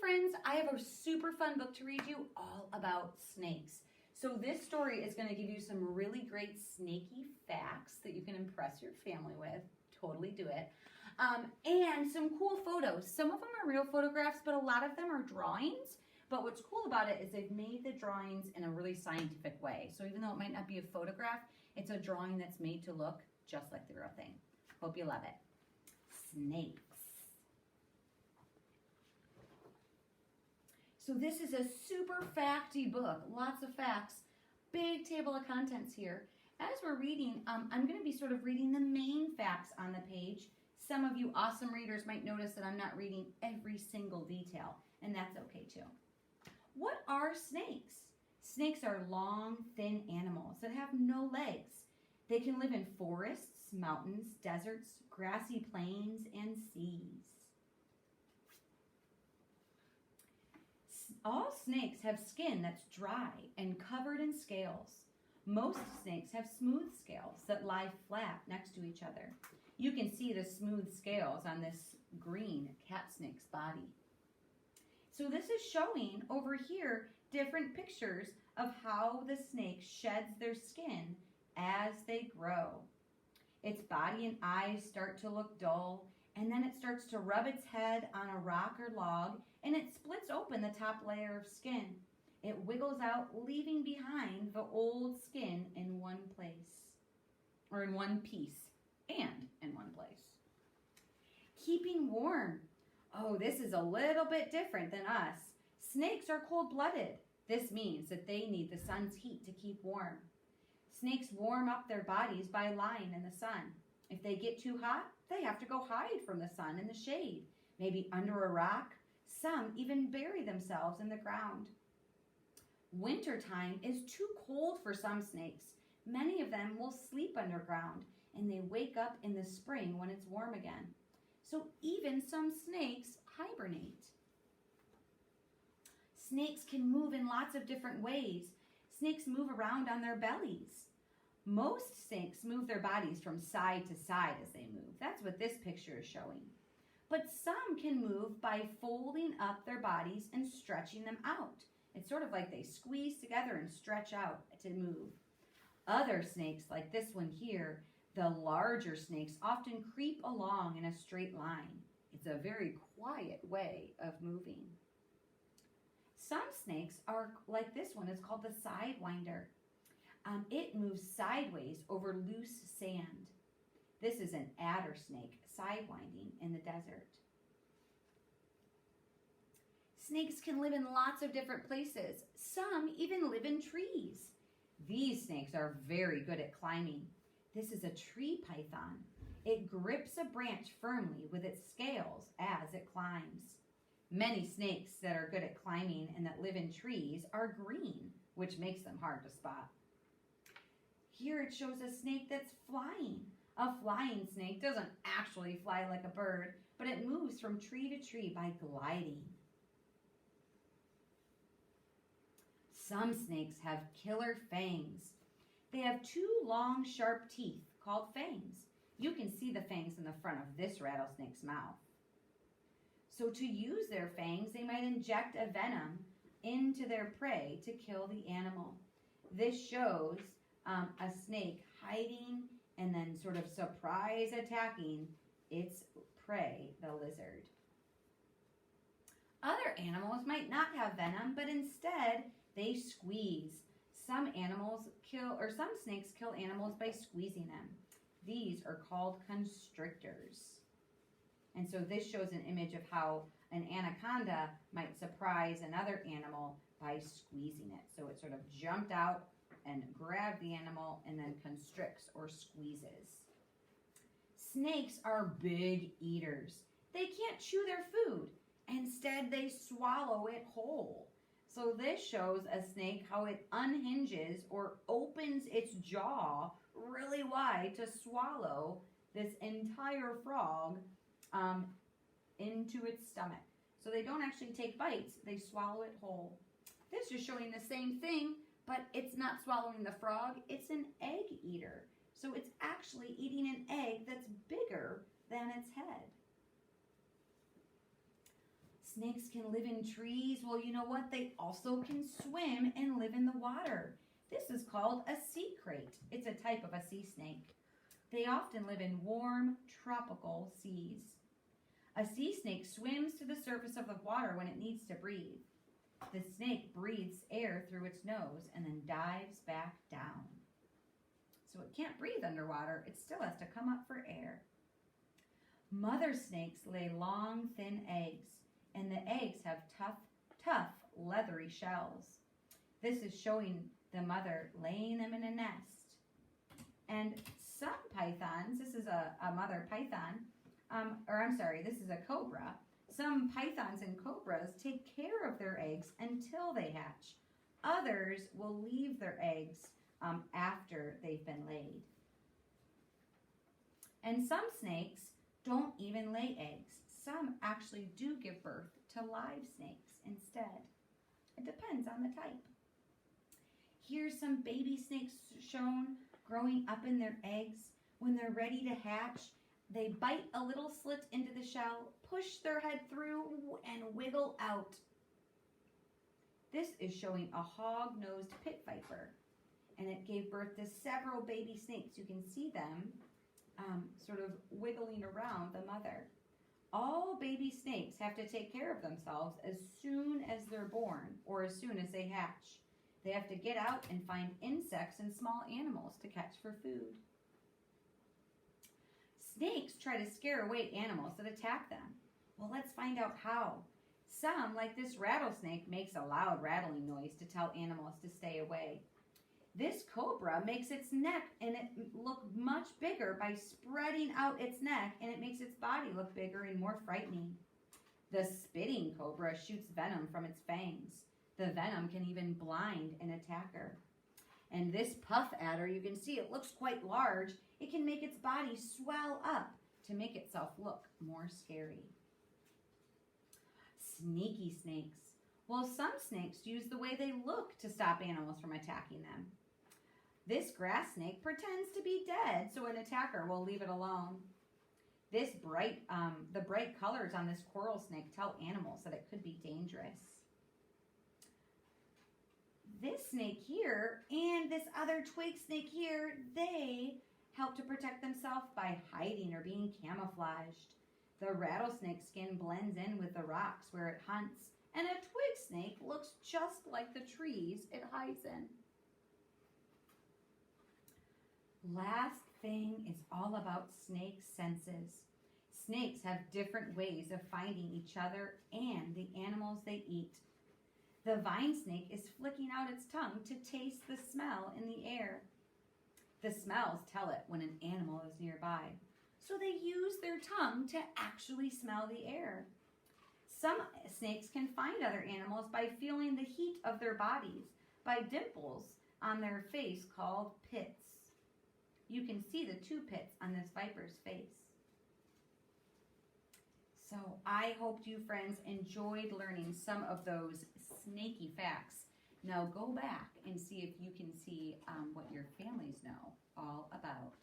friends, I have a super fun book to read you all about snakes. So this story is going to give you some really great snaky facts that you can impress your family with. Totally do it. And some cool photos. Some of them are real photographs, but a lot of them are drawings. But what's cool about it is they've made the drawings in a really scientific way. So even though it might not be a photograph, it's a drawing that's made to look just like the real thing. Hope you love it. Snakes. So this is a super facty book, lots of facts, big table of contents here. As we're reading, I'm going to be sort of reading the main facts on the page. Some of you awesome readers might notice that I'm not reading every single detail, and that's okay too. What are snakes? Snakes are long, thin animals that have no legs. They can live in forests, mountains, deserts, grassy plains, and seas. All snakes have skin that's dry and covered in scales. Most snakes have smooth scales that lie flat next to each other. You can see the smooth scales on this green cat snake's body. So this is showing over here different pictures of how the snake sheds their skin as they grow. Its body and eyes start to look dull, and then it starts to rub its head on a rock or log, and it splits open the top layer of skin. It wiggles out, leaving behind the old skin in one place, or in one piece, and in one place. Keeping warm. Oh, this is a little bit different than us. Snakes are cold-blooded. This means that they need the sun's heat to keep warm. Snakes warm up their bodies by lying in the sun. If they get too hot, they have to go hide from the sun in the shade, maybe under a rock. Some even bury themselves in the ground. Wintertime is too cold for some snakes. Many of them will sleep underground, and they wake up in the spring when it's warm again. So even some snakes hibernate. Snakes can move in lots of different ways. Snakes move around on their bellies. Most snakes move their bodies from side to side as they move. That's what this picture is showing. But some can move by folding up their bodies and stretching them out. It's sort of like they squeeze together and stretch out to move. Other snakes, like this one here, the larger snakes often creep along in a straight line. It's a very quiet way of moving. Some snakes are like this one. It's called the sidewinder. It moves sideways over loose sand. This is an adder snake sidewinding in the desert. Snakes can live in lots of different places. Some even live in trees. These snakes are very good at climbing. This is a tree python. It grips a branch firmly with its scales as it climbs. Many snakes that are good at climbing and that live in trees are green, which makes them hard to spot. Here it shows a snake that's flying. A flying snake doesn't actually fly like a bird, but it moves from tree to tree by gliding. Some snakes have killer fangs. They have two long, sharp teeth called fangs. You can see the fangs in the front of this rattlesnake's mouth. So to use their fangs, they might inject a venom into their prey to kill the animal. This shows a snake hiding and then sort of surprise attacking its prey, the lizard. Other animals might not have venom, but instead they squeeze. Some snakes kill animals by squeezing them. These are called constrictors. And so this shows an image of how an anaconda might surprise another animal by squeezing it. So it sort of jumped out and grabbed the animal and then constricts or squeezes. Snakes are big eaters. They can't chew their food. Instead, they swallow it whole. So this shows a snake how it unhinges or opens its jaw really wide to swallow this entire frog into its stomach. So they don't actually take bites, they swallow it whole. This is showing the same thing, but it's not swallowing the frog, it's an egg eater. So it's actually eating an egg that's bigger than its head. Snakes can live in trees. Well, you know what? They also can swim and live in the water. This is called a sea crate. It's a type of a sea snake. They often live in warm, tropical seas. A sea snake swims to the surface of the water when it needs to breathe. The snake breathes air through its nose and then dives back down. So it can't breathe underwater. It still has to come up for air. Mother snakes lay long, thin eggs, and the eggs have tough, leathery shells. This is showing the mother laying them in a nest. And some pythons, this is a mother python, this is a cobra. Some pythons and cobras take care of their eggs until they hatch. Others will leave their eggs after they've been laid. And some snakes don't even lay eggs. Some actually do give birth to live snakes instead. It depends on the type. Here's some baby snakes shown growing up in their eggs. When they're ready to hatch, they bite a little slit into the shell, push their head through, and wiggle out. This is showing a hog-nosed pit viper, and it gave birth to several baby snakes. You can see them sort of wiggling around the mother. All baby snakes have to take care of themselves as soon as they're born or as soon as they hatch. They have to get out and find insects and small animals to catch for food. Snakes try to scare away animals that attack them. Well, let's find out how. Some, like this rattlesnake, makes a loud rattling noise to tell animals to stay away. This cobra makes its neck and it look much bigger by spreading out its neck, and it makes its body look bigger and more frightening. The spitting cobra shoots venom from its fangs. The venom can even blind an attacker. And this puff adder, you can see it looks quite large. It can make its body swell up to make itself look more scary. Sneaky snakes. Well, some snakes use the way they look to stop animals from attacking them. This grass snake pretends to be dead so an attacker will leave it alone. The bright colors on this coral snake tell animals that it could be dangerous. This snake here and this other twig snake here, they help to protect themselves by hiding or being camouflaged. The rattlesnake skin blends in with the rocks where it hunts, and a twig snake looks just like the trees it hides in. Last thing is all about snake senses. Snakes have different ways of finding each other and the animals they eat. The vine snake is flicking out its tongue to taste the smell in the air. The smells tell it when an animal is nearby, so they use their tongue to actually smell the air. Some snakes can find other animals by feeling the heat of their bodies, by dimples on their face called pits. You can see the 2 pits on this viper's face. So I hope you friends enjoyed learning some of those snaky facts. Now go back and see if you can see what your families know all about.